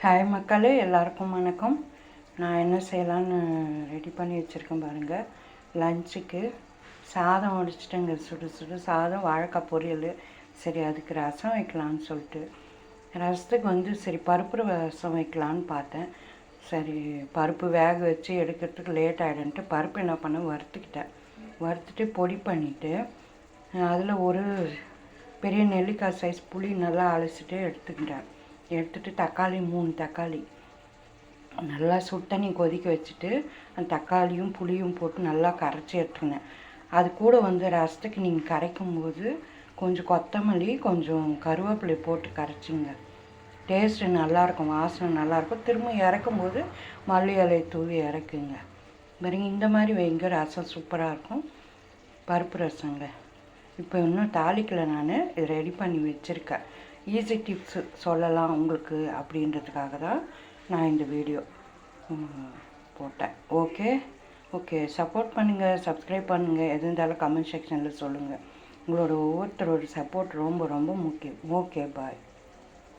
Hi மக்களே, எல்லாருக்கும் வணக்கம். நான் என்ன செய்யலான்னு ரெடி பண்ணி வச்சுருக்கேன் பாருங்கள். லஞ்சுக்கு சாதம் வடிச்சிட்டேங்க. சுடு சாதம், வாழைக்காய் பொரியல். சரி, அதுக்கு ரசம் வைக்கலான்னு சொல்லிட்டு ரசத்துக்கு சரி பருப்பு ரசம் வைக்கலான்னு பார்த்தேன். சரி, பருப்பு வேக வச்சு எடுக்கிறதுக்கு லேட் ஆகிடுன்ட்டு பருப்பு என்ன பண்ணேன், வறுத்துட்டு பொடி பண்ணிவிட்டு அதில் ஒரு பெரிய நெல்லிக்காய் சைஸ் புளி நல்லா அலசிட்டு எடுத்துகிட்டு தக்காளி 3 தக்காளி நல்லா சுடு தண்ணி கொதிக்க வச்சுட்டு அந்த தக்காளியும் புளியும் போட்டு நல்லா கரைச்சி எடுத்துக்கினேன். அது கூட ரசத்துக்கு நீங்கள் கரைக்கும் போது கொஞ்சம் கொத்தமல்லி, கொஞ்சம் கருவேப்பிலை போட்டு கரைச்சிங்க. டேஸ்ட்டு நல்லாயிருக்கும், வாசனை நல்லாயிருக்கும். திரும்ப இறக்கும் போது மல்லி இலையை தூவி இறக்குங்க. பாருங்க, இந்த மாதிரி வைங்க, ரசம் சூப்பராக இருக்கும். பருப்பு ரசங்க. இப்போ இன்னும் தாளிக்கலை, நான் இது ரெடி பண்ணி வச்சுருக்கேன். ஈஸி டிப்ஸ் சொல்லலாம் உங்களுக்கு அப்படின்றதுக்காக தான் நான் இந்த வீடியோ போட்டேன். ஓகே, சப்போர்ட் பண்ணுங்கள், சப்ஸ்கிரைப் பண்ணுங்கள். எது இருந்தாலும் கமெண்ட் செக்ஷனில் சொல்லுங்கள். உங்களோட ஒவ்வொருத்தரோட சப்போர்ட் ரொம்ப ரொம்ப முக்கியம். ஓகே, பாய்.